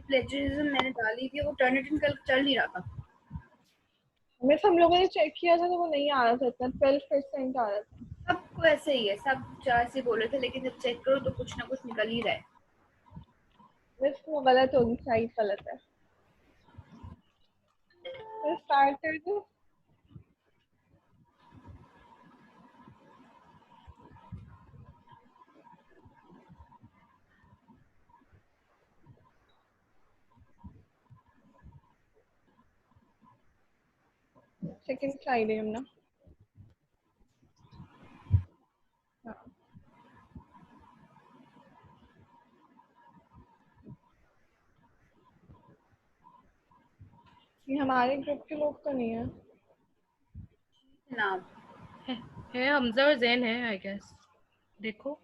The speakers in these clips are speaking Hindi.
प्लेजरिज्म मैंने डाली थी, वो टर्निटिन कल चल नहीं रहा था। मैं सब लोगों ने चेक किया था तो वो नहीं आ रहा था इतना, 12% आ रहा था। सबको ऐसे ही है, सब चार से बोले थे, लेकिन जब चेक करो तो कुछ ना कुछ निकल ही रहा है। बस वो गलत होगी, साइड गलत है। तो स्टार्ट कर दो। सेकंड स्लाइड है यमुना। हाँ, ये हमारे ग्रुप के लोग तो नहीं है नाम है हमजा और जैन है आई गेस। देखो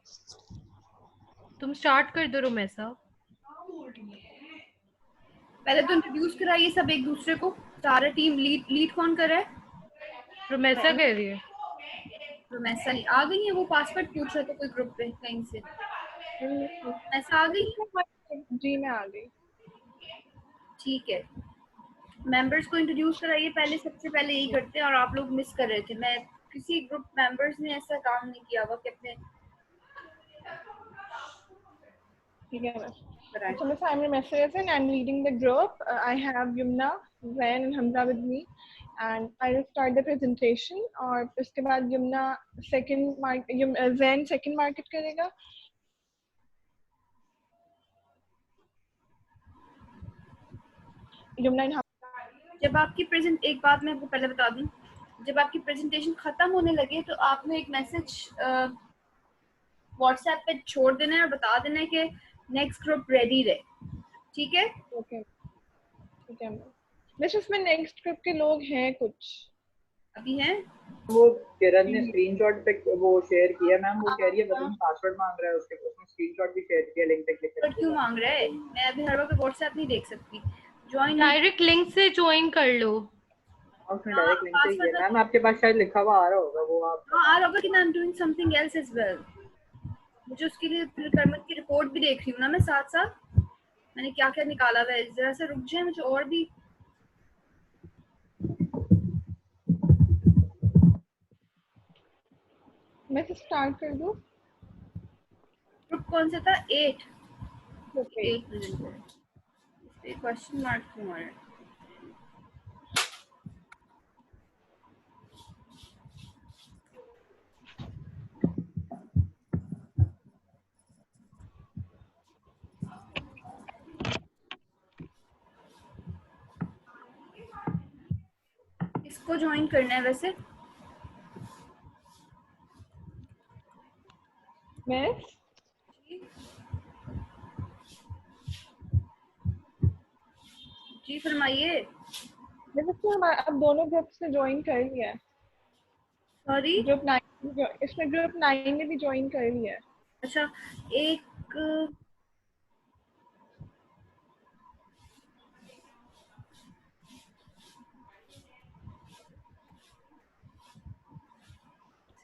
तुम स्टार्ट कर दो रुमैसा। पहले तो इंट्रोड्यूस कराइए सब एक दूसरे को। सारा टीम लीड कौन कर रहा है? रुमैसा कह रही है। रुमैसा आ गई है, वो पासवर्ड पूछ रहा था कोई ग्रुप पे कहीं से। ऐसा आ गई? जी मैं आ गई। ठीक है, मेंबर्स को इंट्रोड्यूस कराइए पहले, सबसे पहले यही करते हैं और आप लोग मिस कर रहे थे। मैं किसी ग्रुप मेंबर्स ने ऐसा काम नहीं किया हुआ कि अपने ठीक है मैं कराएं। So Miss, I'm your messages and I'm leading the group. I have Yumna, Zain and Hamza with me, and I will start the presentation. और उसके बाद Yumna Zain second market करेगा। Yumna and जब आपकी प्रेजेंट, एक बात मैं आपको पहले बता दूं, जब आपकी प्रेजेंटेशन खत्म होने लगे तो आपने एक मैसेज व्हाट्सएप पे छोड़ देना है और बता देना है कि नेक्स्ट ग्रुप रेडी रहे। ठीक है? ओके ठीक है मिस, उसमें नेक्स्ट ग्रुप के लोग हैं कुछ अभी हैं वो किरण ने स्क्रीनशॉट पे वो शेयर किया मैम, वो कह रही है बदल पासवर्ड मांग रहा है उसके, उसने स्क्रीनशॉट भी शेयर किया लिंक पे क्लिक पर करके। क्यों मांग रहा है? मैं अभी हर वक्त व्हाट्सएप नहीं देख सकती। ज्वाइन डायरेक्ट लिंक से ज्वाइन कर लो। उसने डायरेक्ट लिंक से ही किया मैम, आपके पास शायद लिखा हुआ आ रहा होगा वो आप। हाँ आ रहा होगा कि I am doing something else as well. मुझे उसके लिए रिक्वायरमेंट की रिपोर्ट भी देख रही हूँ ना मैं साथ साथ, मैंने क्या क्या निकाला हुआ है। जरा सा रुक जाए, मुझे और भी मैं स्टार्ट कर दूँ। ग्रुप कौन सा था? 8 ओके 8 मिनट पे क्वेश्चन मार्क क्यों आ रहा है? इसको ज्वाइन करना है वैसे? मिस जी फरमाइए। मैंने इसको अब दोनों ग्रुप से ज्वाइन कर लिया है। सॉरी, ग्रुप 9 इसमें ग्रुप 9 में भी ज्वाइन कर लिया है। अच्छा एक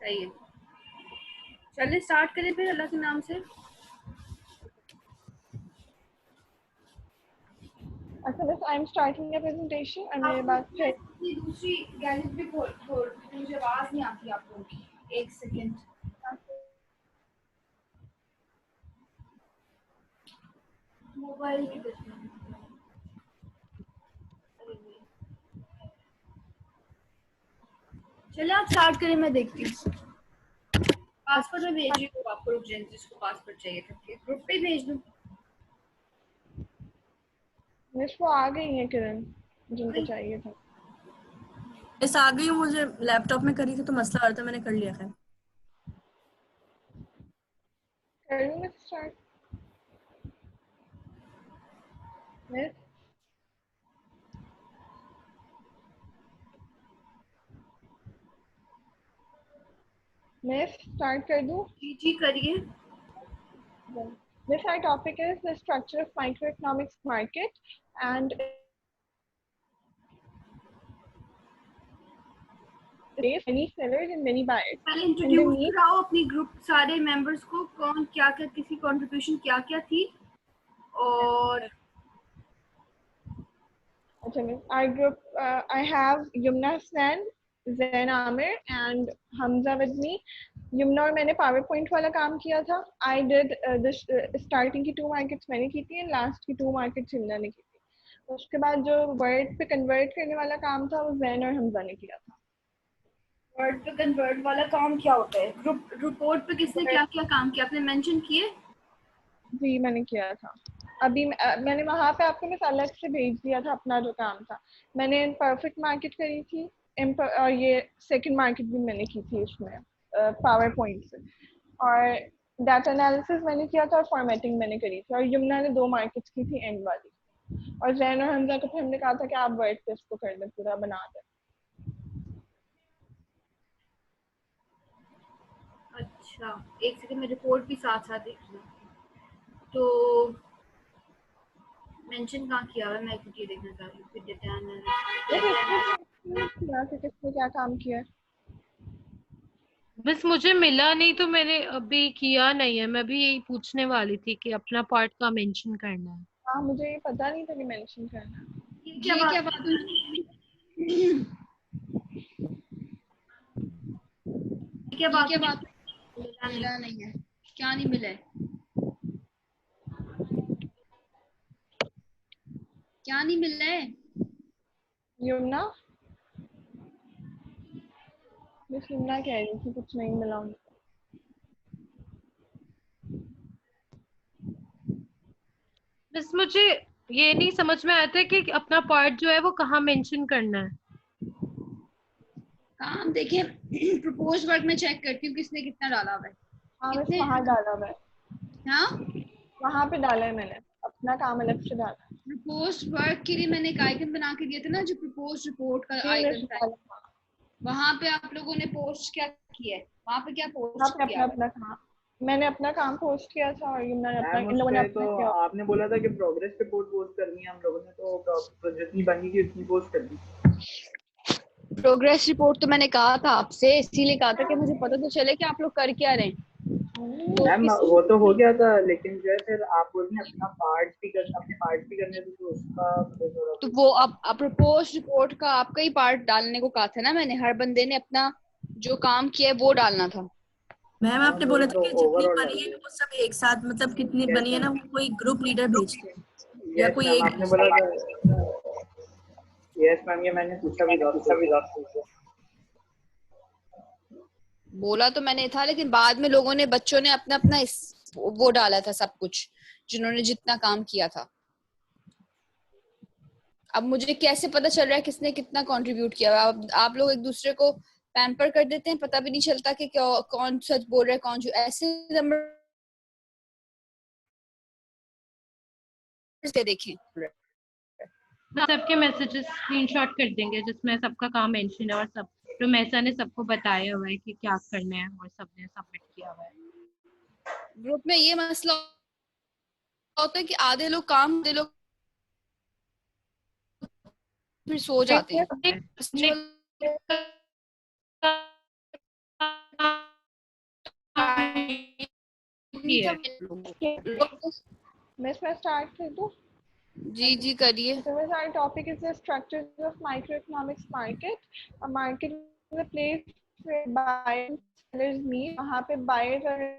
सही है, चलिए स्टार्ट करें फिर अल्लाह के नाम से। अच्छा बस I am starting the presentation और मेरे बाद फिर दूसरी गैलरी खोल खोल, मुझे आवाज नहीं आती आप लोगों की। एक सेकंड, मोबाइल की चलिए आप स्टार्ट करें, मैं देखती हूँ। पासवर्ड में भेज रही हूँ आपको, रुक जाए, जिसको पासवर्ड चाहिए था ग्रुप पे भेज दूँ। मिस वो आ गई है किरण जिनको चाहिए था। इस आ गई हूँ, मुझे लैपटॉप में करी थी तो मसला आ रहा था, मैंने कर लिया है। कर लूँ मैं स्टार्ट? मिस मिस स्टार्ट कर दूँ? जी करिए। This our topic is the structure of microeconomics market and many sellers and many buyers. पहले इंट्रोड्यूस कराओ अपनी ग्रुप सारे मेंबर्स को, कौन क्या क्या किसी कंट्रीब्यूशन क्या क्या थी। और चलिए, our group, I have Yumna Hussain, Zain Amir and Hamza with me. Yumna और मैंने PowerPoint वाला काम किया था. I did starting की 2 markets मैंने की थी and last की 2 markets Yumna ने की थी. उसके बाद जो word पे convert करने वाला काम था वो Zain और Hamza ने किया था. वर्ड पे कन्वर्ट वाला काम क्या होता है? ग्रुप रिपोर्ट पे किसने क्या क्या काम किया, आपने मेंशन किए? जी मैंने किया था. अभी मैंने वहाँ पे आपको मैं अलग से भेज दिया था अपना जो काम था. मैंने परफेक्ट मार्केट करी थी और ये सेकंड मार्केट भी मैंने की थी इसमें पावर पॉइंट से, और डाटा एनालिसिस मैंने किया था और फॉर्मेटिंग मैंने करी थी, और यमुना ने 2 मार्केट्स की थी एंड वाली, और जैन और हमजा को हमने कहा था कि आप वर्ड पे इसको कर दें, पूरा बना दें. अच्छा, एक सेकंड में रिपोर्ट भी साथ साथ देख लूँ. तो मेंशन कहाँ किया हुआ है? मैं कुछ ये देखना चाह रही हूँ. फिर डेटा एनालिसिस किसने क्या काम किया है? बस मुझे मिला नहीं तो मैंने अभी किया नहीं है. मैं भी यही पूछने वाली थी कि अपना पार्ट का मेंशन करना है. हाँ मुझे ये पता नहीं था कि मेंशन करना है. ये क्या बात है? क्या बात मिला नहीं है? क्या नहीं मिला है? क्या नहीं मिला है? यमुना, मिस यमुना कह रही थी कुछ नहीं मिला उनको. बस मुझे ये नहीं समझ में आता है कि अपना पार्ट जो है वो कहाँ मेंशन करना है. काम देखिए, प्रपोज वर्क में चेक करती हूँ किसने कितना डाला हुआ है. हाँ बस कितने? वहाँ डाला हुआ है. हाँ, वहाँ पे डाला है मैंने, अपना काम अलग से डाला है. प्रपोज वर्क के लिए मैंने एक आइकन बना के दिया था ना, जो प्रपोज रिपोर्ट का आइकन था. वहाँ पे आप लोगों ने पोस्ट क्या किया है? वहाँ पे क्या पोस्ट अपना किया? अपना काम, मैंने अपना काम पोस्ट किया था और यमुना ने अपना, इन लोगों ने अपना तो किया. आपने बोला था कि प्रोग्रेस रिपोर्ट पोस्ट करनी है, हम लोगों ने तो जितनी बनी थी उतनी पोस्ट कर दी. प्रोग्रेस रिपोर्ट तो मैंने कहा था आपसे, इसीलिए कहा था कि मुझे पता तो चले कि आप लोग कर क्या रहे हैं. मैम वो तो हो गया था, लेकिन जो है फिर आप बोलते हैं अपने पार्ट भी करने तो उसका तो वो आप प्रपोज रिपोर्ट का आपका ही पार्ट डालने को कहा था ना मैंने. हर बंदे ने अपना जो काम किया है वो डालना था. मैम आपने बोला था कि जितनी बनी है वो सब एक साथ, मतलब कितनी बनी है ना वो कोई ग्रुप लीडर भेजते हैं या कोई एक. आपने बोला था. यस मैम, ये मैंने पूछा भी था. बोला तो मैंने था, लेकिन बाद में लोगों ने, बच्चों ने अपना अपना वो डाला था सब कुछ, जिन्होंने जितना काम किया था. अब मुझे कैसे पता चल रहा है किसने कितना कंट्रीब्यूट किया? आप लोग एक दूसरे को पैम्पर कर देते हैं, पता भी नहीं चलता कि कौन सच बोल रहा है, कौन जो. ऐसे नंबर से देखें. सबके मैसेजेस स्क्रीनशॉट कर देंगे जिसमें सबका काम मेंशन है और सब रोमेसा ने सबको बताया हुआ है कि क्या करना है और सबने सबमिट किया हुआ है. ग्रुप में ये मसला होता है कि आधे लोग काम, आधे लोग फिर सो जाते हैं. मैं इसमें स्टार्ट कर दूं? जी जी करिए. So our topic is the structures of microeconomics market. A market is a place where buyers and sellers meet. वहाँ पे buyers are ready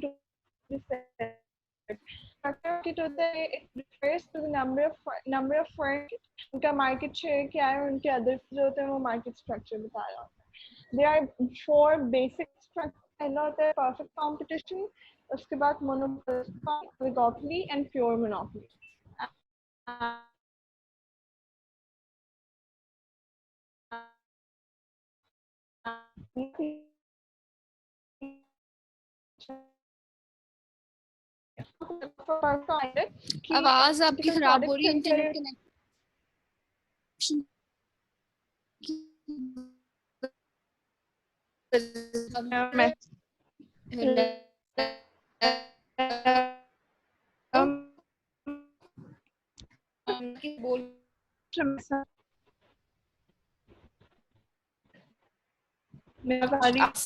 to sell. Structure होता है, it refers to the number of firms. उनका market share क्या है, उनके others जो होते हैं वो market structure बता रहा होता है. There are 4 basic structures. पहला होता है perfect competition. उसके बाद monopoly, oligopoly and pure monopoly. आवाज आपकी खराब हो रही है, इंटरनेट कनेक्शन.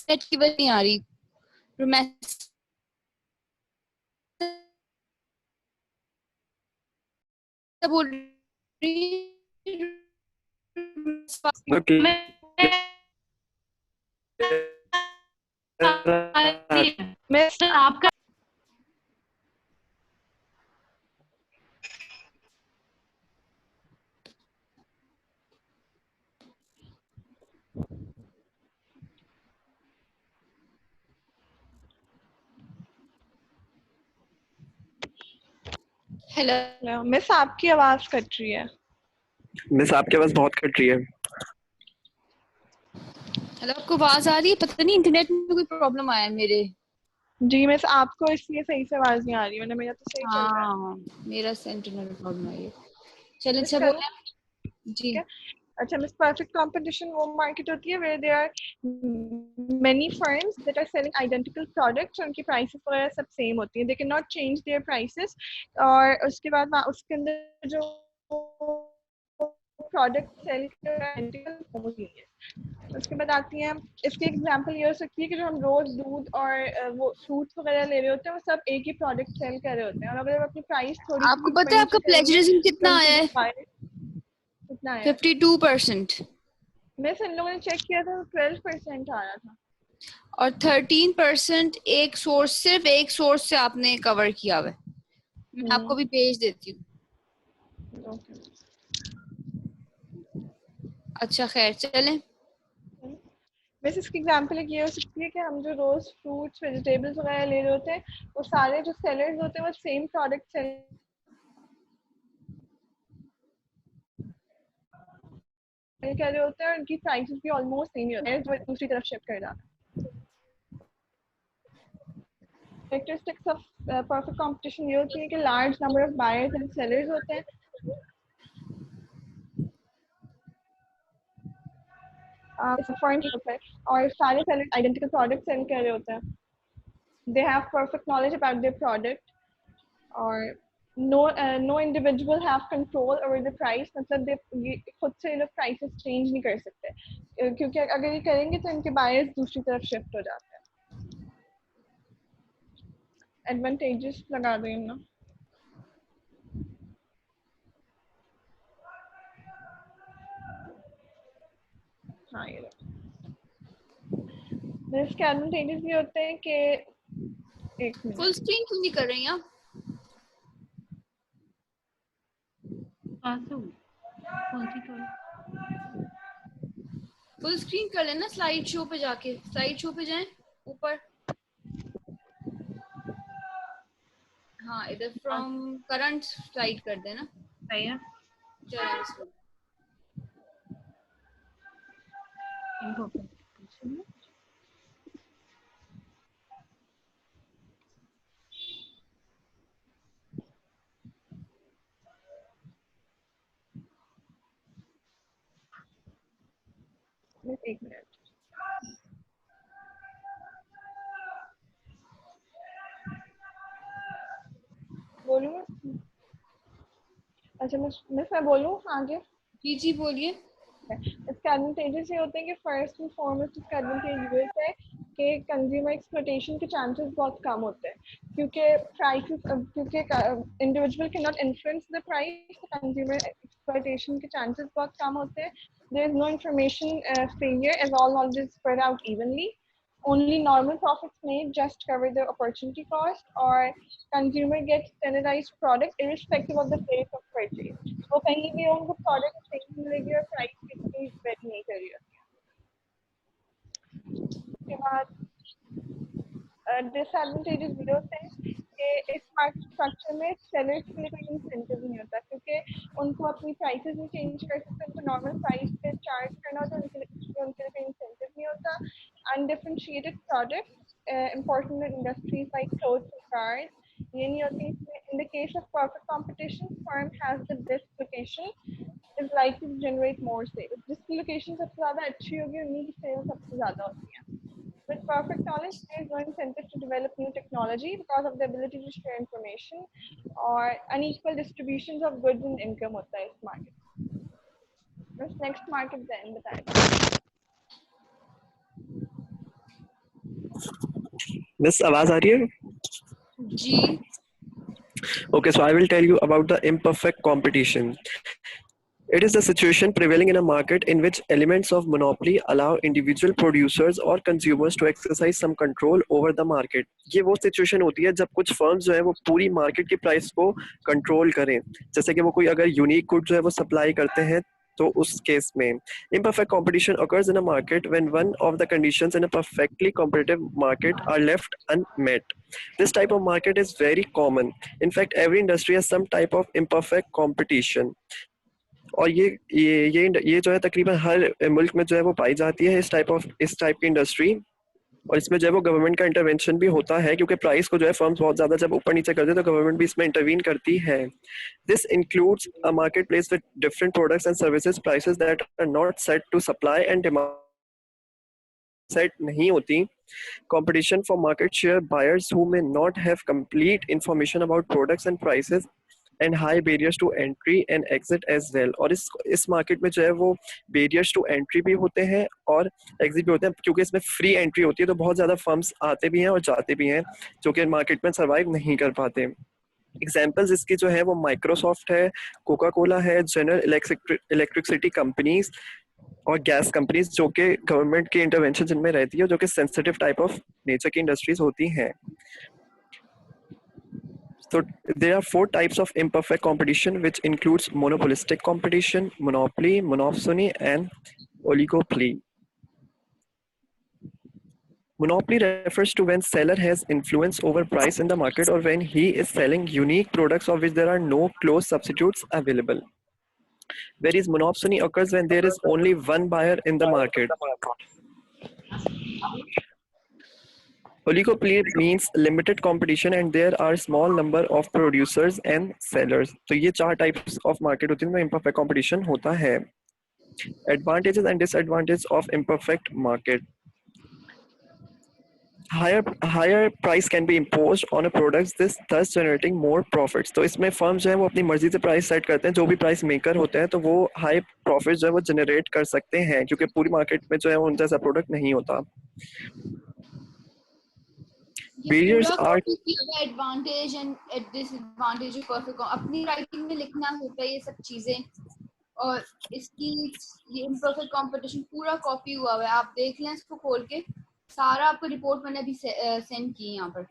नेट की वजह नहीं आ रही. बोल रही ओके मिस आपका हेलो मिस आपकी आवाज कट रही है। मिस आपकी आवाज बहुत कट रही है। हेलो, आपको आवाज आ रही है? पता नहीं इंटरनेट में कोई प्रॉब्लम आया है मेरे। जी मिस आपको इसलिए सही से आवाज नहीं आ रही, वरना मेरा तो सही चल रहा है। हाँ, मेरा इंटरनेट में प्रॉब्लम आई है। चलिए मिस अच्छा करूँ? बोले जी। ठीक है। अच्छा मिस, परफेक्ट कंपटीशन वो मार्केट होती है where there are many firms that are selling identical products, और उनकी प्राइसेस वगैरह सब सेम होती हैं, they cannot change their prices। और उसके बाद उसके अंदर जो प्रोडक्ट सेल होमोजेनियस। उसके बाद आती हैं, इसकी एग्जांपल ये हो सकती है कि जो हम रोज दूध और वो फ्रूट्स वगैरह ले रहे होते हैं, वो सब एक ही प्रोडक्ट सेल कर रहे होते हैं, और अगर अपनी प्राइस थोड़ी आपको पता है आपका प्लेजरिज्म कितना आया है? कितना आया? 52%। मैं इन लोगों ने चेक किया था, 12% आ रहा था। और 13% एक सोर्स, सिर्फ एक सोर्स से आपने कवर किया हुआ है। मैं आपको भी पेज देती हूँ। अच्छा खैर चलें। वैसे इसकी एग्जांपल एक ये हो सकती है कि हम जो रोज फ्रूट्स वेजिटेबल्स वगैरह ले रहे होते हैं, वो सारे जो सेलर्स होते हैं वो सेम प्रोडक्ट सेल कर रहे होते हैं, और उनकी प्राइसेस भी ऑलमोस्ट सेम ही होते हैं, जो दूसरी तरफ शिफ्ट कर जाता है। Characteristics of perfect competition ये होती है कि large number of buyers and sellers होते हैं। और सारे sellers identical product sell कर रहे होते हैं। They have perfect knowledge about their product, और no individual have control over the price। मतलब ये खुद से लोग prices change नहीं कर सकते, क्योंकि अगर ये करेंगे तो इनके buyers दूसरी तरफ shift हो जाते हैं। Advantages लगा दें ना। हाँ ये इसके एडवांटेजेस भी होते हैं कि एक मिनट, फुल स्क्रीन क्यों नहीं कर रही हैं? कौन सी तो फुल स्क्रीन कर लेना, स्लाइड शो पे जाके, स्लाइड शो पे जाएं ऊपर। हाँ इधर फ्रॉम करंट स्लाइड कर देना। सही है। चलें इसको। इनको एक मिनट। बोलूँ? अच्छा मैं बोलूँ आगे? जी जी बोलिए। इसके एडवांटेजेस ये होते हैं कि फर्स्ट एंड फॉरमोस्ट इसका एडवांटेज ये है कि कंज्यूमर एक्सप्लॉयटेशन के चांसेस बहुत कम होते हैं, क्योंकि प्राइसेस, क्योंकि individual can not influence the price, consumer exploitation के चांसेस बहुत कम होते हैं। There is no information failure as all knowledge is spread out evenly. Only normal profits made just cover the opportunity cost, or consumer gets standardized product irrespective of the place of purchase। वो कहीं भी उनको प्रोडक्ट सेम मिलेगी और प्राइस कितनी वेरी नहीं करी होती है। उसके बाद डिसएडवांटेजेस भी होते हैं कि इस मार्केट स्ट्रक्चर में सेलर्स के लिए कोई इंसेंटिव नहीं होता, क्योंकि उनको अपनी प्राइसेस नहीं चेंज कर सकते, उनको नॉर्मल प्राइस पे चार्ज करना होता है, उनके लिए कोई इंसेंटिव नहीं होता। Undifferentiated product important in industries like clothes and cars ये नहीं होती। In the case of perfect competition, firm has the best location is likely to generate more sales। जिसकी लोकेशन सबसे ज़्यादा अच्छी होगी उन्हीं की सेल सबसे ज़्यादा होती है। With perfect knowledge, there is no incentive to develop new technology because of the ability to share information, और unequal distributions of goods and income होता है इस market। बस next market then बताएगा। मिस आवाज आ रही है? जी Okay, so I will tell you about the imperfect competition. It is the situation prevailing in a market in which elements of monopoly allow individual producers or consumers to exercise some control over the market. ये वो सिचुएशन होती है जब कुछ फर्म्स जो है वो पूरी मार्केट की प्राइस को कंट्रोल करें, जैसे कि वो कोई अगर यूनिक गुड जो है वो सप्लाई करते हैं तो उस केस में imperfect competition occurs in a market when one of the conditions in a perfectly competitive market are left unmet. This type of market is very common. In fact, every industry has some type of imperfect competition. और ये जो है तकरीबन हर मुल्क में जो है वो पाई जाती है इस टाइप की इंडस्ट्री, और इसमें जो है वो गवर्नमेंट का इंटरवेंशन भी होता है क्योंकि प्राइस को जो है फर्म्स बहुत ज़्यादा जब ऊपर नीचे करते हैं तो गवर्नमेंट भी इसमें इंटरवीन करती है. This includes a market place with different products and services prices that are not set to supply and demand set नहीं होती. Competition for market share, buyers who may not have complete information about products and prices, and high barriers to entry and exit as well. और इस मार्केट में जो है वो barriers to entry भी होते हैं और exit भी होते हैं क्योंकि इसमें free entry होती है तो बहुत ज़्यादा firms आते भी हैं और जाते भी हैं जो कि मार्केट में survive नहीं कर पाते. एग्जाम्पल्स इसकी जो है वो माइक्रोसॉफ्ट है, कोका कोला है, जनरल इलेक्ट्रिसिटी कंपनीज और गैस कंपनीज जो कि गवर्नमेंट की इंटरवेंशन जिनमें रहती है जो कि सेंसिटिव टाइप ऑफ नेचर की इंडस्ट्रीज होती हैं. So there are 4 types of imperfect competition, which includes monopolistic competition, monopoly, monopsony, and oligopoly. Monopoly refers to when seller has influence over price in the market or when he is selling unique products of which there are no close substitutes available. Whereas monopsony occurs when there is only one buyer in the market. Oligopoly means limited competition and there are small number of producers and sellers. तो ये 4 types of market होती हैं जिनमें imperfect competition होता है. Advantages and disadvantages of imperfect market. Higher price can be imposed on a product, this thus generating more profits. तो इसमें firms जो है वो अपनी मर्जी से प्राइस सेट करते हैं, जो भी प्राइस मेकर होते हैं तो वो हाई प्रॉफिट जो है वो जनरेट कर सकते हैं क्योंकि पूरी मार्केट में जो है उन जैसा प्रोडक्ट नहीं होता. Barriers are advantage and disadvantage perfect अपनी राइटिंग में लिखना होता है ये सब चीजें, और इसकी ये इम्परफेक्ट कंपटीशन पूरा कॉपी हुआ हुआ है, आप देख लें इसको खोल के. सारा आपको रिपोर्ट मैंने अभी सेंड की है यहाँ पर.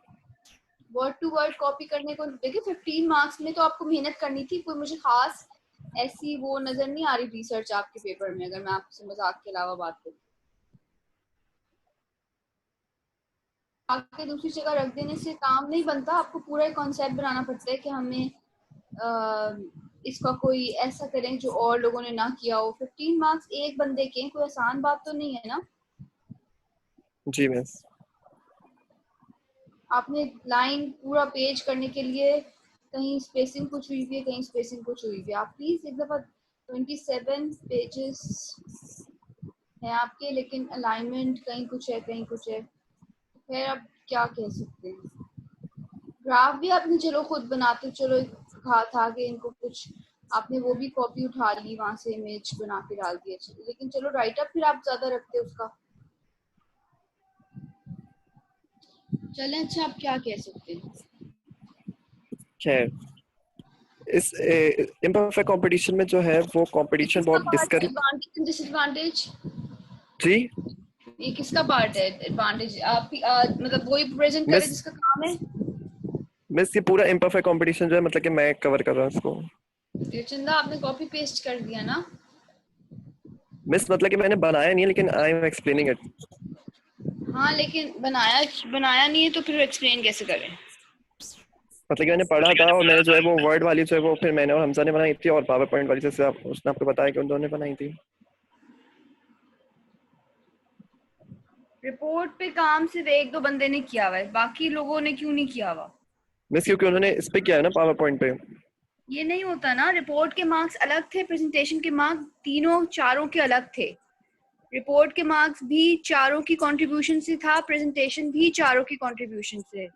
वर्ड टू वर्ड कॉपी करने को देखिए 15 मार्क्स में तो आपको मेहनत करनी थी. कोई मुझे खास ऐसी वो नजर नहीं आ रही रिसर्च आपके पेपर में, अगर मैं आपसे मजाक के अलावा बात करूँ. आके दूसरी जगह रख देने से काम नहीं बनता, आपको पूरा एक कॉन्सेप्ट बनाना पड़ता है कि हमें इसका कोई ऐसा करें जो और लोगों ने ना किया हो. 15 मार्क्स एक बंदे के, कोई आसान बात तो नहीं है ना. जी मिस. आपने लाइन पूरा पेज करने के लिए कहीं स्पेसिंग कुछ हुई है, कहीं स्पेसिंग कुछ हुई है. आप प्लीज एक दफा 27 पेजेस हैं आपके, लेकिन अलाइनमेंट कहीं कुछ है कहीं कुछ है. फिर आप क्या कह सकते हैं. ग्राफ भी आपने चलो खुद बनाते, चलो कहा था कि इनको कुछ आपने वो भी कॉपी उठा ली वहां से, इमेज बना के डाल दिया, लेकिन चलो राइट अप फिर आप ज्यादा रखते उसका. चलें, अच्छा आप क्या कह सकते हैं. खैर इस imperfect competition में जो है वो competition बहुत डिस्करेज. एडवांटेज एंड डिसएडवांटेज जी ये किसका पार्ट है. एडवांटेज आप मतलब वही प्रेजेंट करें जिसका काम है. मिस ये पूरा imperfect competition जो है मतलब कि मैं कवर कर रहा हूँ इसको. ये चंदा आपने कॉपी पेस्ट कर दिया ना. मिस मतलब कि मैंने बनाया नहीं है लेकिन आई एम एक्सप्लेनिंग इट. हाँ लेकिन बनाया नहीं है तो फिर एक्सप्लेन कैसे करें. मतलब कि मैंने पढ़ा था और मैंने जो है वो वर्ड वाली जो है वो फिर मैंने और हमजा ने बनाई थी और पावर पॉइंट वाली जैसे आप उसने आपको बताया कि उन दोनों ने बनाई थी. रिपोर्ट पे काम सिर्फ 1-2 बंदे ने किया हुआ है, बाकी लोगों ने क्यों नहीं किया हुआ. मिस क्योंकि उन्होंने इस पे किया है ना पावर पॉइंट पे. ये नहीं होता ना. रिपोर्ट के मार्क्स अलग थे, प्रेजेंटेशन के मार्क्स तीनों चारों के अलग थे. रिपोर्ट के मार्क्स भी चारों की कंट्रीब्यूशन से था, प्रेजेंटेशन भी चारों की कंट्रीब्यूशन से.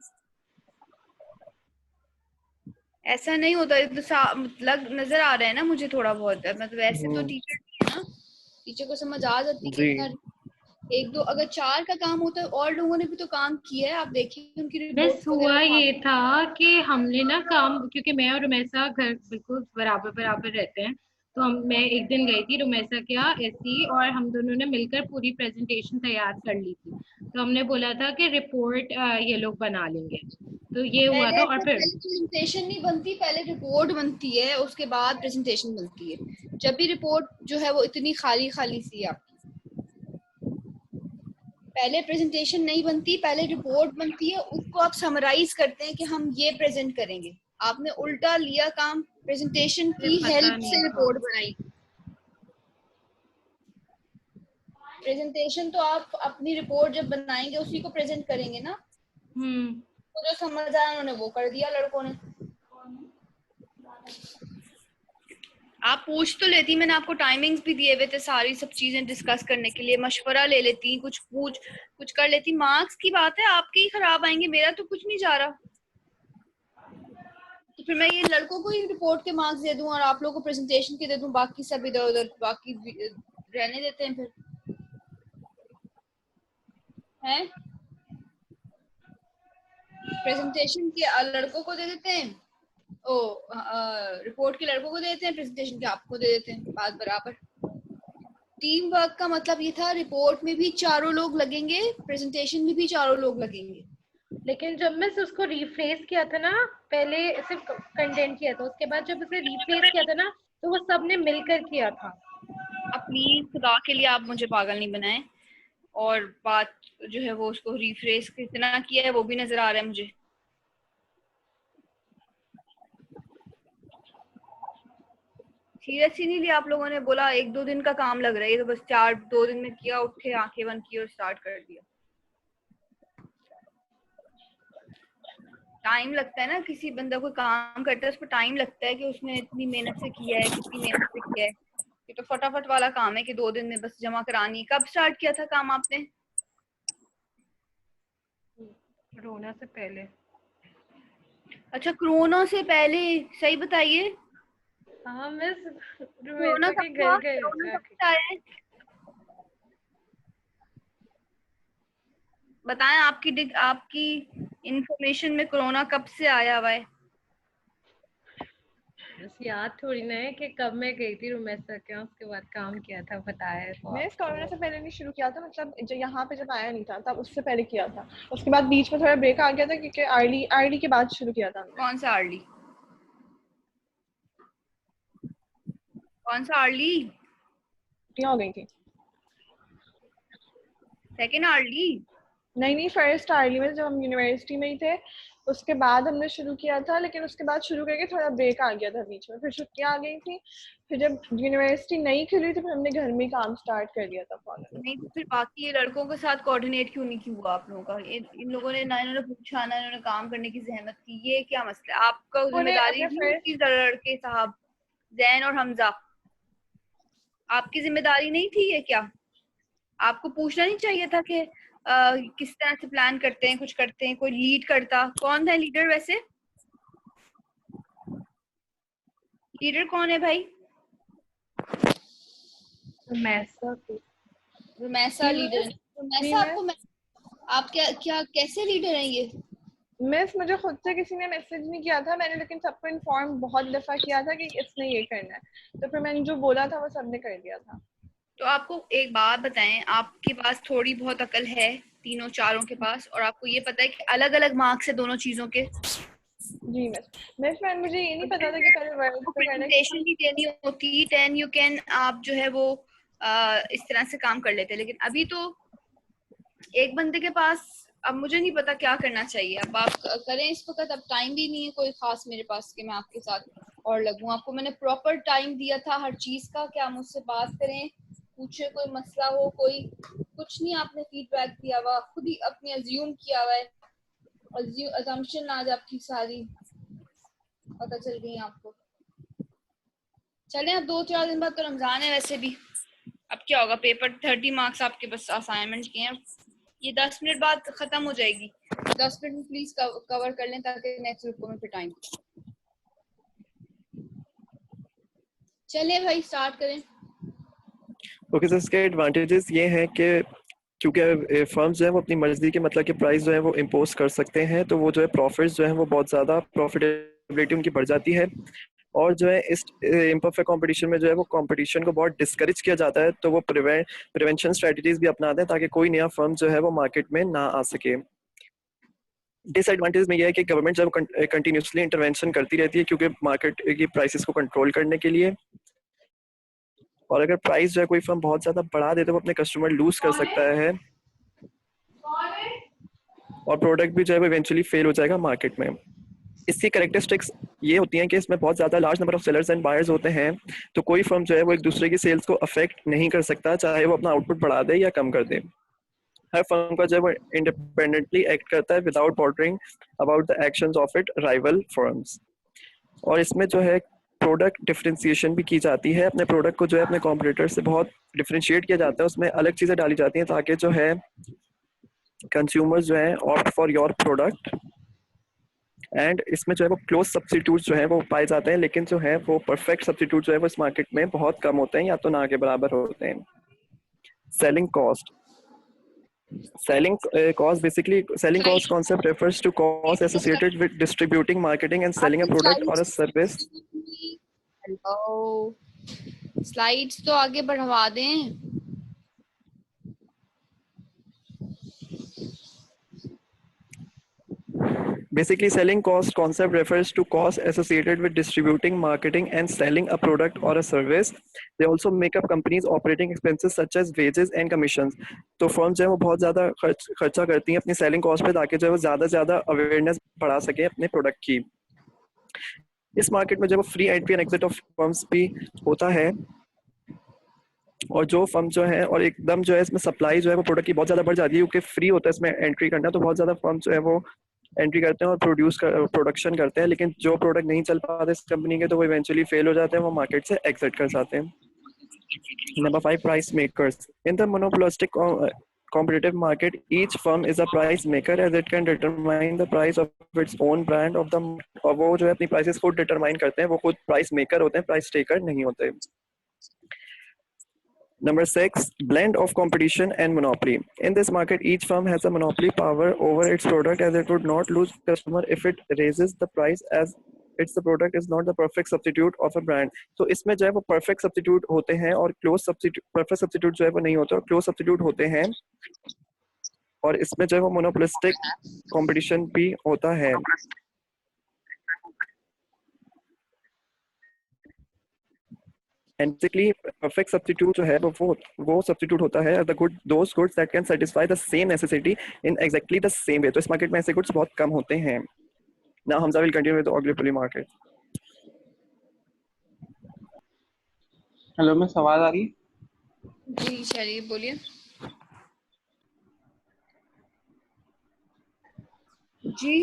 ऐसा नहीं होता. लग नजर आ रहा है ना मुझे थोड़ा बहुत, मतलब ऐसे तो टीचर नहीं है ना, टीचर को समझ आ जाती है. एक दो अगर 4 का काम होता है और लोगों ने भी तो काम किया है, आप देखिए उनकी बस रिपोर्ट्स हुआ वगैरह ये था कि हमने ना काम, क्योंकि मैं और रुमैसा घर बिल्कुल बराबर बराबर रहते हैं, तो मैं एक दिन गई थी, रुमैसा क्या ऐसी, और हम दोनों ने मिलकर पूरी प्रेजेंटेशन तैयार कर ली थी। तो हमने बोला था कि रिपोर्ट ये लोग बना लेंगे, तो ये हुआ पहले था। और ऐसा, फिर पहले प्रेजेंटेशन नहीं बनती, पहले रिपोर्ट बनती है, उसके बाद प्रेजेंटेशन बनती है। जब भी रिपोर्ट जो है वो इतनी खाली खाली सी है आपकी, पहले प्रेजेंटेशन नहीं बनती, पहले रिपोर्ट बनती है, उसको आप समराइज करते हैं कि हम ये प्रेजेंट करेंगे। आपने उल्टा लिया काम, प्रेजेंटेशन मुझे की पता हेल्प नहीं से था। रिपोर्ट बनाई। प्रेजेंटेशन तो आप अपनी रिपोर्ट जब बनाएंगे उसी को प्रेजेंट करेंगे ना, तो जो समझ आया उन्होंने वो कर दिया लड़कों ने। आप पूछ तो लेती, मैंने आपको टाइमिंग्स भी दिए हुए थे सारी सब चीजें डिस्कस करने के लिए, मशवरा ले लेती, कुछ कर लेती। मार्क्स की बात है, आपके ही खराब आएंगे, मेरा तो कुछ नहीं जा रहा। तो फिर मैं ये लड़कों को ही रिपोर्ट के मार्क्स दे दूं और आप लोगों को प्रेजेंटेशन के दे दूं, बाकी सब इधर उधर बाकी रहने देते हैं फिर, हैं? प्रेजेंटेशन के लड़कों को दे देते हैं, रिपोर्ट के लड़कों को दे देते हैं, प्रेजेंटेशन के आपको दे देते हैं, बात बराबर। टीम वर्क का मतलब ये था, रिपोर्ट में भी चारों लोग लगेंगे, प्रेजेंटेशन में भी चारों लोग लगेंगे। लेकिन जब मैं उसको रिफ्रेश किया था ना, पहले सिर्फ कंटेंट किया था, उसके बाद जब उसे रिफ्रेश किया था ना, तो वो सबने मिलकर किया था। अब प्लीज खुदा के लिए आप मुझे पागल नहीं बनाएं, और बात जो है वो उसको रिफ्रेश कितना किया है वो भी नजर आ रहा है मुझे। सीरियस ही नहीं लिया आप लोगों ने, बोला 1-2 दिन का काम लग रहा है, ये तो बस 2 दिन में किया, उठे आंखें बंद की और स्टार्ट कर दिया। टाइम लगता है ना, किसी बंदा कोई काम करता है उस पर टाइम लगता है कि उसने इतनी मेहनत से किया है, कितनी मेहनत से किया है। ये तो फटाफट वाला काम है कि 2 दिन में बस जमा करानी। कब स्टार्ट किया था काम आपने? कोरोना से पहले। अच्छा, कोरोना से पहले, सही बताइए। हाँ, मिस कोरोना रुमेसा कब के था? घर गए कोरोना कब जाके। से आया है? बताएं, आपकी इंफॉर्मेशन में कोरोना कब से आया हुआ है? बस याद थोड़ी ना है कि कब मैं गई थी रुमेसा के, उसके बाद काम किया था, बताया है तो मैं आपको। कोरोना से पहले नहीं शुरू किया था, मतलब जो यहाँ पे जब आया नहीं था तब उससे पहले किया था। उसके बाद बीच में थोड़ा ब्रेक आ गया था क्योंकि आरडी के बाद शुरू किया था हमने। कौन सा अर्ली? कौन सा अर्ली? छुट्टियां हो गई थी। Second early? नहीं, फर्स्ट आरली में जब हम यूनिवर्सिटी में ही थे उसके बाद हमने शुरू किया था, लेकिन उसके बाद शुरू करके थोड़ा ब्रेक आ गया था बीच में, फिर छुट्टियां आ गई थी, फिर जब यूनिवर्सिटी नहीं खुली तो फिर हमने घर में ही काम स्टार्ट कर दिया था फौरन। नहीं तो फिर बाकी ये लड़कों के साथ कोऑर्डिनेट क्यों नहीं हुआ आप लोगों का? इन लोगों ने ना, इन्होंने पूछा ना इन्होंने काम करने की जहमत की, ये क्या मसला है? आपका उन्हें जिम्मेदारी अपने थी फर्स्ट, कि लड़के साहब जैन और हमजा, आपकी जिम्मेदारी नहीं थी ये क्या? आपको पूछना नहीं चाहिए था कि किस तरह से प्लान करते हैं, कुछ करते हैं, कोई लीड करता? कौन है लीडर वैसे? लीडर कौन है भाई? रुमैसा लीडर? रुमैसा आपको आप क्या कैसे लीडर हैं ये? मिस मुझे खुद से किसी ने मैसेज नहीं किया था मैंने, लेकिन सबको इन्फॉर्म बहुत दफा किया था कि इसने ये करना है, तो फिर मैंने जो बोला था वो सबने कर दिया था। तो आपको एक बात बताएं, आपके पास थोड़ी बहुत अकल है तीनों चारों के पास, और आपको ये पता है कि अलग अलग मार्क्स है दोनों चीजों के। जी मिस फ्रेंड, मुझे ये नहीं पता था कि पहले वर्ड पे करना है प्रेजेंटेशन भी देनी होती 10 यू कैन, आप जो है वो इस तरह से काम कर लेते, लेकिन अभी तो एक बंदे के पास, अब मुझे नहीं पता क्या करना चाहिए। अब आप करें इस वक्त, अब टाइम भी नहीं है कोई खास मेरे पास कि मैं आपके साथ और लगूं। आपको मैंने प्रॉपर टाइम दिया था हर चीज का कि आप मुझसे बात करें, पूछे, कोई मसला हो, कोई कुछ नहीं आपने फीडबैक दिया हुआ, खुद ही अपने अज्यूम किया हुआ है, अजम्पशन आज आपकी सारी पता चल गई आपको। चले, अब 2-4 दिन बाद तो रमजान है वैसे भी, अब क्या होगा, पेपर 30 मार्क्स आपके बस असाइनमेंट के हैं, ये 10 मिनट बाद खत्म हो जाएगी। 10 मिनट में प्लीज कवर कर लें ताकि नेक्स्ट ग्रुप में फिर टाइम। चलिए भाई स्टार्ट करें। ओके, सर इसके एडवांटेजेस ये हैं कि क्योंकि फर्म्स जो है वो अपनी मर्जी के मतलब के प्राइस जो है वो इम्पोज कर सकते हैं, तो वो जो है प्रॉफिट्स जो है वो बहुत ज़्यादा प्रॉफिटेबिलिटी उनकी बढ़ जाती है। और जो है इस इम्परफेक्ट कंपटीशन में जो है वो कंपटीशन को बहुत डिस्करेज किया जाता है, तो वो प्रिवेंशन स्ट्रेटजीज भी अपनाते हैं ताकि कोई नया फर्म जो है वो मार्केट में ना आ सके। डिसएडवांटेज में यह है कि गवर्नमेंट जब कंटिन्यूसली इंटरवेंशन करती रहती है क्योंकि मार्केट की प्राइसेस को कंट्रोल करने के लिए, और अगर प्राइस जो है कोई फर्म बहुत ज्यादा बढ़ा दे तो वो अपने कस्टमर लूज कर सकता है और प्रोडक्ट भी जो है वो इवेंचुअली फेल हो जाएगा मार्केट में। इसकी कैरेक्टरिस्टिक्स ये होती हैं कि इसमें बहुत ज़्यादा large number of sellers and buyers होते हैं, तो कोई फर्म जो है वो एक दूसरे की सेल्स को अफेक्ट नहीं कर सकता, चाहे वो अपना आउटपुट बढ़ा दे या कम कर दे। हर फर्म का जो है वो इंडिपेंडेंटली एक्ट करता है without bordering about the actions of it rival firms. और इसमें जो है प्रोडक्ट डिफरेंशिएशन भी की जाती है, अपने प्रोडक्ट को जो है अपने कॉम्पिटिटर से बहुत डिफरेंशिएट किया जाता है, उसमें अलग चीज़ें डाली जाती हैं ताकि जो है कंज्यूमर्स जो है opt for your product. And इसमें जो है वो क्लोज सब्स्टिट्यूट जो है वो पाए जाते हैं, लेकिन जो है वो परफेक्ट सब्स्टिट्यूट जो है वो इस मार्केट में बहुत कम होते हैं या तो ना के बराबर होते हैं। Selling cost selling cost concept refers to costs associated with distributing, marketing and selling a product or a service. Hello, slides तो आगे बढ़वा दें। Basically, selling cost concept refers to costs associated with distributing, marketing, and selling a product or a service. They also make up companies' operating expenses such as wages and commissions. तो फर्म जो है वो बहुत ज़्यादा खर्चा करती हैं अपनी सेलिंग कॉस्ट पे ताकि जो है वो ज़्यादा से ज़्यादा अवेयरनेस बढ़ा सके अपने प्रोडक्ट की। इस मार्केट में जो है वो free entry and exit of firms भी होता है, और जो फर्म जो है और एकदम जो है इसमें सप्लाई जो है वो प्रोडक्ट की बहुत ज़्यादा बढ़ जाती है क्योंकि फ्री होता है इसमें एंट्री करना, तो बहुत ज़्यादा फर्म जो है वो एंट्री करते हैं और प्रोडक्शन करते हैं, लेकिन जो प्रोडक्ट नहीं चल पाते इस कंपनी के तो वो इवेंचुअली फेल हो जाते हैं, वो मार्केट से एग्जिट कर जाते हैं। Number 5, price makers. In the monopolistic competitive market, each firm is a price maker as it can determine the price of its own brand of the, और वो जो है अपनी प्राइसेस खुद डिटरमाइन करते हैं, वो खुद प्राइस मेकर होते हैं, प्राइस टेकर नहीं होते। Number 6, blend of competition and monopoly. In this market, each firm has a monopoly power over its product as it would not lose customer if it raises the price as its the product is not the perfect substitute of a brand. तो इसमें जो है वो perfect substitute होते हैं और close substitute, perfect substitute जो है वो नहीं होते और close substitute होते हैं, और इसमें जो है वो monopolistic competition भी होता है। And basically, perfect substitute जो है वो substitute होता है those goods that can satisfy the same necessity in exactly the same way. तो इस मार्केट में ऐसे goods बहुत कम होते हैं। Now Hamza will continue with the oligopoly market. Hello, मैं सवाल आ रही जी शरीफ बोलिए। जी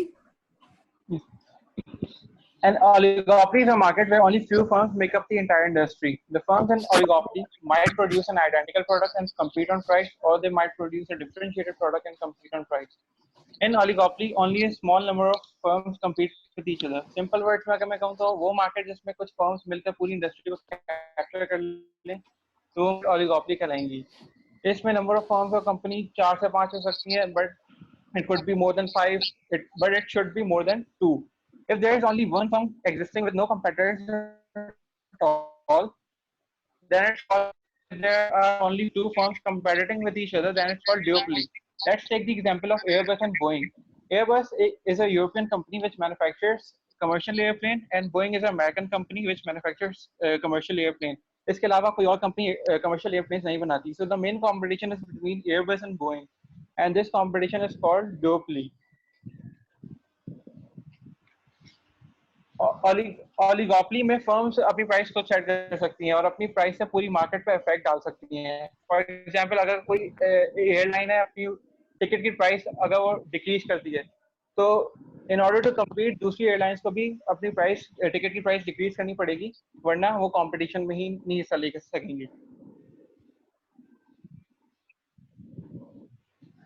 An oligopoly is a market where only few firms make up the entire industry. The firms in oligopoly might produce an identical product and compete on price, or they might produce a differentiated product and compete on price. In oligopoly, only a small number of firms compete with each other. Simple words में अगर मैं कहूँ तो वो मार्केट जिसमें कुछ फर्म्स मिलकर पूरी इंडस्ट्री को कैप्चर कर लें तो oligopoly कहलाएंगी। इसमें नंबर ऑफ फर्म्स और कंपनी 4 से 5 हो सकती है, but it could be more than 5, but it should be more than 2. If there is only one firm existing with no competitors at all, then it's called, if there are only 2 firms competing with each other, then it's called duopoly. Let's take the example of Airbus and Boeing. Airbus is a European company which manufactures commercial airplane, and Boeing is an American company which manufactures commercial airplane. इसके अलावा कोई और कंपनी commercial airplanes नहीं बनाती. So the main competition is between Airbus and Boeing, and this competition is called duopoly. Oligopoly में फर्म्स अपनी प्राइस को सेट कर सकती हैं और अपनी प्राइस से पूरी मार्केट पे इफेक्ट डाल सकती हैं। फॉर एग्जांपल, अगर कोई एयरलाइन है, अपनी टिकट की प्राइस अगर वो डिक्रीज करती है तो इन ऑर्डर टू कम्पीट दूसरी एयरलाइंस को भी अपनी प्राइस टिकट की प्राइस डिक्रीज करनी पड़ेगी, वरना वो कंपटीशन में ही नहीं हिस्सा ले सकेंगे।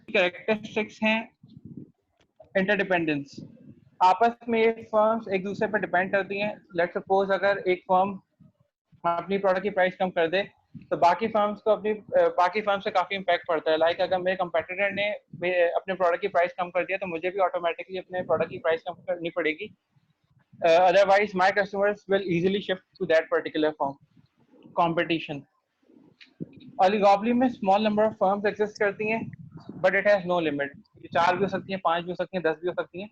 कैरेक्टरिस्टिक्स हैं इंटरडिपेंडेंस। आपस में फर्म्स एक दूसरे पर डिपेंड करती हैं। लेट्स सपोज अगर एक फर्म अपनी प्रोडक्ट की प्राइस कम कर दे तो बाकी फर्म्स को बाकी फर्म से काफी इम्पैक्ट पड़ता है। लाइक अगर मेरे कंपेटिटर ने अपने प्रोडक्ट की प्राइस कम कर दिया तो मुझे भी ऑटोमेटिकली अपने प्रोडक्ट की प्राइस कम करनी पड़ेगी। Otherwise my customers will easily shift to that particular firm. Competition, oligopoly में small number of firms exist करती हैं, but it has no limit. 4 भी हो सकती हैं, 5 भी हो सकती हैं, 10 भी हो सकती हैं,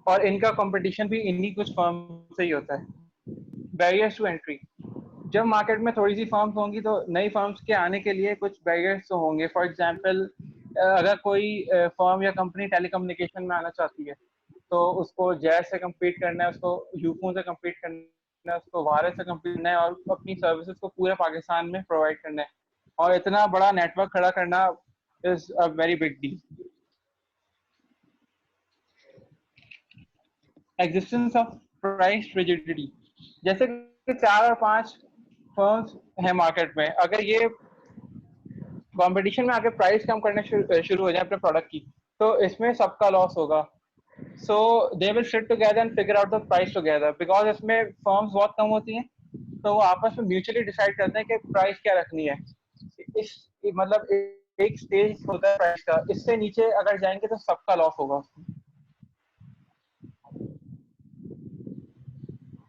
और इनका कंपटीशन भी इन्हीं कुछ फर्म से ही होता है। बैरियर्स टू एंट्री, जब मार्केट में थोड़ी सी फर्म्स होंगी तो नई फर्म्स के आने के लिए कुछ बैरियर्स तो होंगे। फॉर एग्जांपल अगर कोई फर्म या कंपनी टेलीकम्युनिकेशन में आना चाहती है तो उसको जैज से कम्पीट करना है, उसको यूफोन से कम्पीट करना है, उसको भारत से कम्पीट करना है और अपनी सर्विसेज को पूरे पाकिस्तान में प्रोवाइड करना है, और इतना बड़ा नेटवर्क खड़ा करना is a very big deal. Existence of price rigidity, जैसे कि 4 और 5 फर्म्स है मार्केट में, अगर ये कंपटीशन में आके प्राइस कम करने शुरू हो जाए अपने प्रोडक्ट की तो इसमें सबका लॉस होगा। So they will sit together and figure out the price together, because इसमें फर्म्स बहुत कम होती हैं तो वो आपस में म्यूचुअली डिसाइड करते हैं कि प्राइस क्या रखनी है। इस मतलब एक स्टेज होता है प्राइस का, इससे नीचे अगर जाएंगे तो सबका लॉस होगा।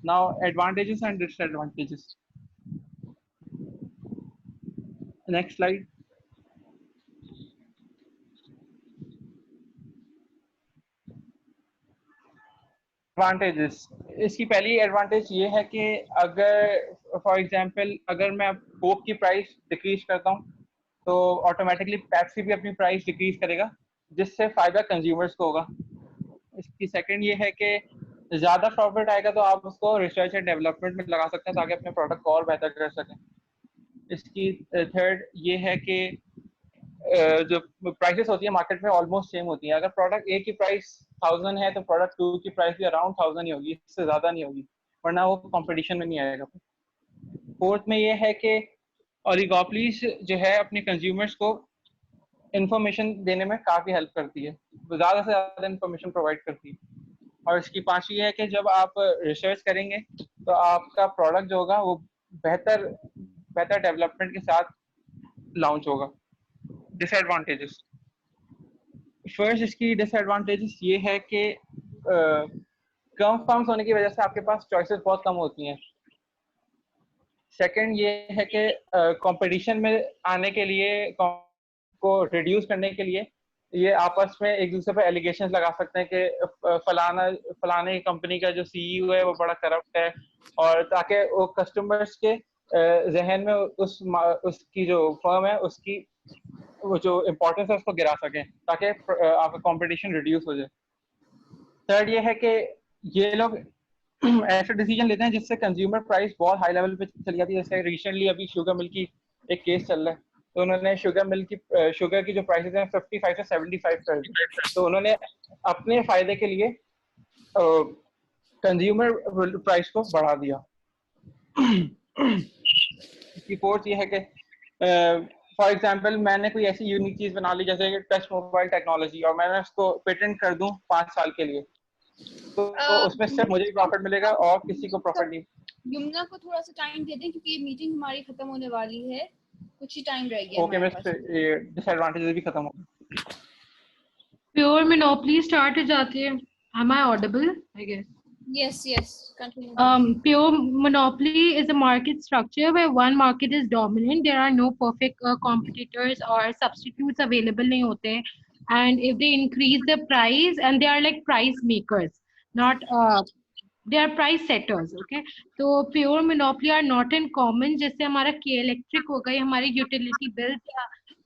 Now advantages and disadvantages, next slide. Advantages, इसकी पहली एडवांटेज ये है कि अगर फॉर एग्जांपल अगर मैं कोक की प्राइस डिक्रीज करता हूँ तो ऑटोमेटिकली पेप्सी भी अपनी प्राइस डिक्रीज करेगा, जिससे फायदा कंज्यूमर्स को होगा। इसकी सेकंड ये है कि ज्यादा प्रॉफिट आएगा तो आप उसको रिसर्च एंड डेवलपमेंट में लगा सकते हैं ताकि अपने प्रोडक्ट को और बेहतर कर सकें। इसकी थर्ड ये है कि जो प्राइसेस होती है मार्केट में ऑलमोस्ट सेम होती है। अगर प्रोडक्ट ए की प्राइस 1000 है तो प्रोडक्ट 2 की प्राइस भी अराउंड 1000 ही होगी, इससे ज्यादा नहीं होगी, वरना वो कंपटीशन में नहीं आएगा। फोर्थ में ये है कि ओलिगोपोलीज जो है अपने कंज्यूमर्स को इंफॉर्मेशन देने में काफी हेल्प करती है, ज्यादा से ज्यादा इंफॉर्मेशन प्रोवाइड करती है। और इसकी पांचवी है कि जब आप रिसर्च करेंगे तो आपका प्रोडक्ट जो होगा वो बेहतर डेवलपमेंट के साथ लॉन्च होगा। डिसएडवांटेजेस, फर्स्ट इसकी डिसएडवांटेजेस ये है कि कम फर्म्स होने की वजह से आपके पास चॉइसेस बहुत कम होती हैं। सेकंड ये है कि कंपटीशन में आने के लिए को रिड्यूस करने के लिए ये आपस में एक दूसरे पर एलिगेशंस लगा सकते हैं कि फलाने कंपनी का जो सीईओ है वो बड़ा करप्ट है, और ताकि वो कस्टमर्स के जहन में उसकी जो फर्म है उसकी वो जो इम्पोर्टेंस है उसको गिरा सकें ताकि आपका कंपटीशन रिड्यूस हो जाए। थर्ड ये है कि ये लोग ऐसे डिसीजन लेते हैं जिससे कंज्यूमर प्राइस बहुत हाई लेवल पे चली जाती है। जैसे रिसेंटली अभी शुगर मिल की एक केस चल रहा है, तो उन्होंने शुगर की जो प्राइसेस हैं 55 से 75 कर दी, तो उन्होंने अपने फायदे के लिए कंज्यूमर प्राइस को बढ़ा दिया। इसकी फोर्थ ये है कि फॉर एग्जाम्पल मैंने कोई ऐसी यूनिक चीज बना ली जैसे टच मोबाइल टेक्नोलॉजी और मैंने उसको पेटेंट कर दूं 5 साल के लिए, तो उसमें सिर्फ मुझे ही प्रॉफिट मिलेगा और किसी को प्रॉफिट नहीं। यमुना को थोड़ा सा टाइम दे दें क्योंकि ये मीटिंग हमारी खत्म होने वाली है, कुछ ही टाइम रह गया। ओके, मैं डिसएडवांटेजेस भी खत्म हो गए। प्योर मोनोपोली स्टार्ट हो जाती है। Am I audible? I guess. Yes, continue. Pure monopoly is a market structure where one market is dominant. There are no perfect competitors or substitutes available नहीं होते, and if they increase the price, and they are like price makers, not they are price setters. Okay, तो pure monopoly are not in common. जैसे हमारा K Electric हो गई, हमारी utility bill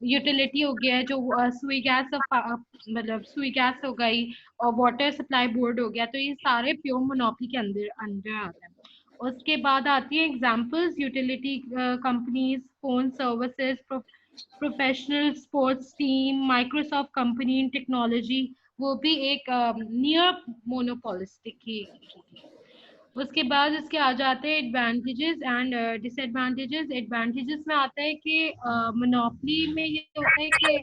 यूटिलिटी हो गया, जो सुई गैस मतलब सुई गैस हो गई और वाटर सप्लाई बोर्ड हो गया, तो ये सारे प्योर मोनोपोली के अंदर आते हैं। उसके बाद आती है examples, utility companies, phone services, professional sports team, Microsoft company इन टेक्नोलॉजी, वो भी एक नियर मोनोपोलिस्टिक ही। उसके बाद इसके आ जाते हैं एडवांटेजेस एंड डिसएडवांटेजेस। एडवांटेजेस में आता है कि मोनोपोली में ये होता है कि